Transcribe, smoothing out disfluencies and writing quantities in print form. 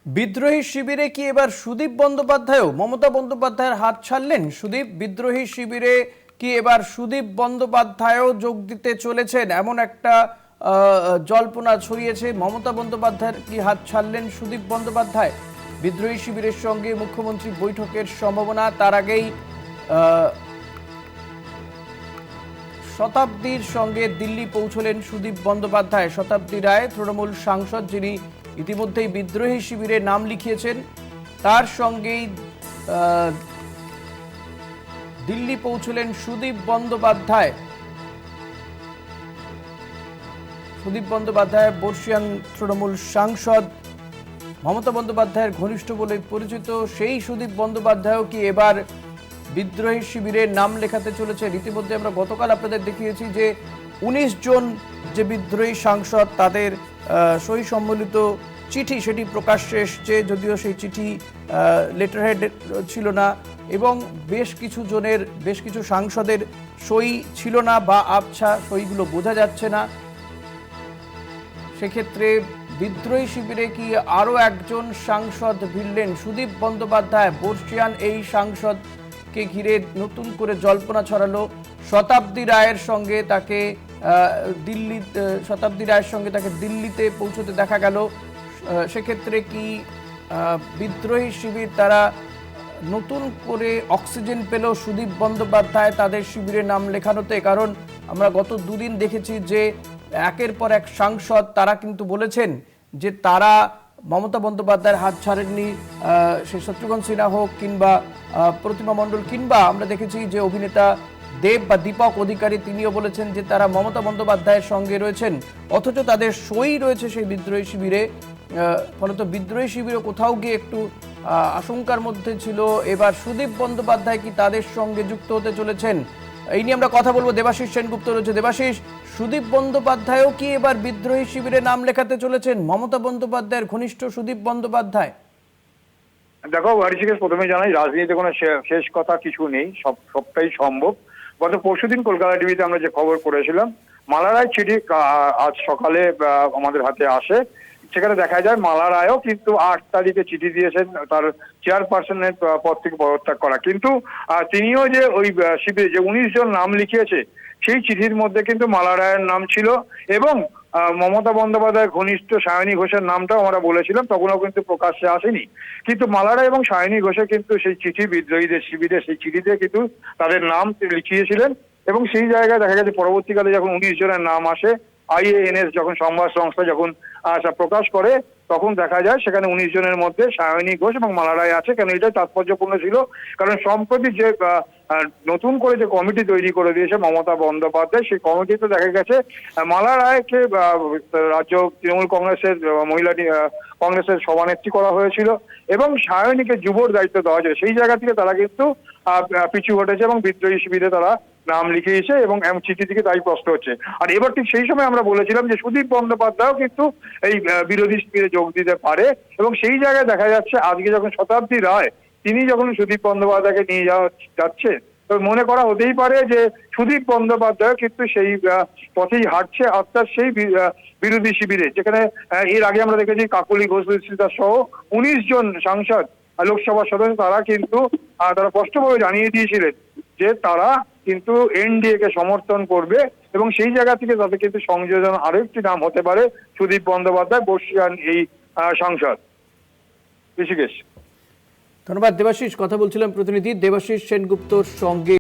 বিদ্রোহী শিবিরে কি এবার সুদীপ বন্দ্যোপাধ্যায়ও মমতা বন্দ্যোপাধ্যায়ের হাত ছাড়লেন? সুদীপ, বিদ্রোহী শিবিরে কি এবার সুদীপ বন্দ্যোপাধ্যায়ও যোগ দিতে চলেছেন এমন একটা জল্পনা ছড়িয়েছে। মমতা বন্দ্যোপাধ্যায়ের কি হাত ছাড়লেন সুদীপ বন্দ্যোপাধ্যায়? বিদ্রোহী শিবিরের সঙ্গে মুখ্যমন্ত্রী বৈঠকের সম্ভাবনা, তার আগেই শতাব্দীর সঙ্গে দিল্লি পৌঁছলেন সুদীপ বন্দ্যোপাধ্যায়। শতাব্দী রায় তৃণমূল সাংসদ, যিনি ইতিমধ্যেই বিদ্রোহী শিবিরে নাম লিখিয়েছেন, তার সঙ্গেই দিল্লি পৌঁছলেন সুদীপ বন্দ্যোপাধ্যায়। সুদীপ বন্দ্যোপাধ্যায় বর্ষিয়ান তৃণমূল সাংসদ, মমতা বন্দ্যোপাধ্যায়ের ঘনিষ্ঠ বলে পরিচিত। সেই সুদীপ বন্দ্যোপাধ্যায়ও কি এবার বিদ্রোহী শিবিরে নাম লেখাতে চলেছে? ইতিমধ্যে আমরা গতকাল আপনাদের দেখিয়েছি যে ১৯ জন যে বিদ্রোহী সাংসদ, তাদের সই সম্বলিত চিঠি সেটি প্রকাশ্যে এসছে, যদিও সেই চিঠি লেটারহেড ছিল না এবং বেশ কিছু সাংসদের সই ছিল না বা আবছা, সইগুলো বোঝা যাচ্ছে না। সেক্ষেত্রে বিদ্রোহী শিবিরে কি আরও একজন সাংসদ ভিড়লেন? সুদীপ বন্দ্যোপাধ্যায় বর্ষিয়ান এই সাংসদকে ঘিরে নতুন করে জল্পনা ছড়ালো। শতাব্দী রায়ের সঙ্গে তাকে দিল্লিতে পৌঁছতে দেখা গেল। সেক্ষেত্রে কি বিদ্রোহী শিবির তারা নতুন করে অক্সিজেন পেল সুদীপ বন্দ্যোপাধ্যায় তাদের শিবিরে নাম লেখানোতে? কারণ আমরা গত দুদিন দেখেছি যে একের পর এক সাংসদ তারা কিন্তু বলেছেন যে তারা মমতা বন্দ্যোপাধ্যায়ের হাত ছাড়েননি। সে শত্রুঘ্ন সিনহা হোক কিংবা প্রতিমা মণ্ডল, কিংবা আমরা দেখেছি যে অভিনেতা দেব বা দীপক অধিকারী, তিনিও বলেছেন যে তারা মমতা বন্দ্যোপাধ্যায়ের সঙ্গে রয়েছেন, অথচ তাদের সই রয়েছে সেই বিদ্রোহী শিবিরে। ফলত বিদ্রোহী শিবিরও কোথাও গিয়ে একটু আশঙ্কার মধ্যে ছিল। এবার সুদীপ বন্দ্যোপাধ্যায় কি তাদের সঙ্গে যুক্ত হতে চলেছেন? এই নিয়ে আমরা কথা বলবো। দেবাশিস সেনগুপ্ত রয়েছে। দেবাশিস, সুদীপ বন্দ্যোপাধ্যায়ও কি এবার বিদ্রোহী শিবিরে নাম লেখাতে চলেছেন মমতা বন্দ্যোপাধ্যায়ের ঘনিষ্ঠ সুদীপ বন্দ্যোপাধ্যায়? দেখো হরিশিকেশ, প্রথমে জানাই রাজনীতিতে কোনো শেষ কথা কিছু নেই, সবটাই সম্ভব। গত পরশুদিন কলকাতা টিভিতে আমরা যে খবর করেছিলাম, মালা রায় চিঠি আজ সকালে আমাদের হাতে আসে। সেখানে দেখা যায় মালা রায়ও কিন্তু ৮ তারিখে চিঠি দিয়েছেন তার চেয়ারপারসনের পদ থেকে পদত্যাগ করা। কিন্তু তিনিও যে ওই শিবিরে যে ১৯ জন নাম লিখিয়েছে, সেই চিঠির মধ্যে কিন্তু মালা রায়ের নাম ছিল এবং মমতা বন্দ্যোপাধ্যায়ের ঘনিষ্ঠ সায়নী ঘোষের নামটাও আমরা বলেছিলাম, তখনও কিন্তু প্রকাশ্যে আসেনি। কিন্তু মালা রায় এবং সায়নী ঘোষে কিন্তু সেই চিঠি, বিদ্রোহীদের শিবিরে সেই চিঠিতে কিন্তু তাদের নাম লিখিয়েছিলেন এবং সেই জায়গায় দেখা গেছে পরবর্তীকালে যখন ১৯ জনের নাম আসে, IANS যখন সংবাদ সংস্থা যখন প্রকাশ করে, তখন দেখা যায় সেখানে ১৯ জনের মধ্যে সায়নী ঘোষ এবং মালা রায় আছে। কেন এটাই তাৎপর্যপূর্ণ ছিল, কারণ সম্প্রতি যে নতুন করে যে কমিটি তৈরি করে দিয়েছে মমতা বন্দ্যোপাধ্যায়, সেই কমিটিতে দেখা গেছে মালা রায়কে রাজ্য তৃণমূল কংগ্রেসের মহিলা কংগ্রেসের সভানেত্রী করা হয়েছিল এবং সায়নীকে যুবর দায়িত্ব দেওয়া হয়েছে। সেই জায়গা থেকে তারা কিন্তু পিছু হটেছে এবং বিদ্রোহী শিবিরে তারা নাম লিখিয়েছে এবং চিঠি থেকে তাই প্রশ্ন হচ্ছে। আর এবার ঠিক সেই সময় আমরা বলেছিলাম যে সুদীপ বন্দ্যোপাধ্যায়ও কিন্তু এই বিরোধী শিবিরে যোগ দিতে পারে এবং সেই জায়গায় দেখা যাচ্ছে আজকে যখন শতাব্দী রায় তিনি যখন সুদীপ বন্দ্যোপাধ্যায়কে নিয়ে যাচ্ছে, তো মনে করা হতেই পারে যে সুদীপ বন্দ্যোপাধ্যায় কিন্তু সেই পথেই হাঁটছে, অর্থাৎ সেই বিরোধী শিবিরে, যেখানে এর আগে আমরা দেখেছি কাকলি ঘোষ সহ ১৯ জন সাংসদ লোকসভার সদস্য তারা কিন্তু তারা স্পষ্টভাবে জানিয়ে দিয়েছিলেন যে তারা কিন্তু NDA কে সমর্থন করবে এবং সেই জায়গা থেকে তাদের কিন্তু সংযোজন আরো একটি নাম হতে পারে সুদীপ বন্দ্যোপাধ্যায় বর্ষিয়ান এই সাংসদ। ঋষিকেশ, ধন্যবাদ দেবাশিস। কথা বলছিলাম প্রতিনিধি দেবাশিস সেনগুপ্তর সঙ্গে।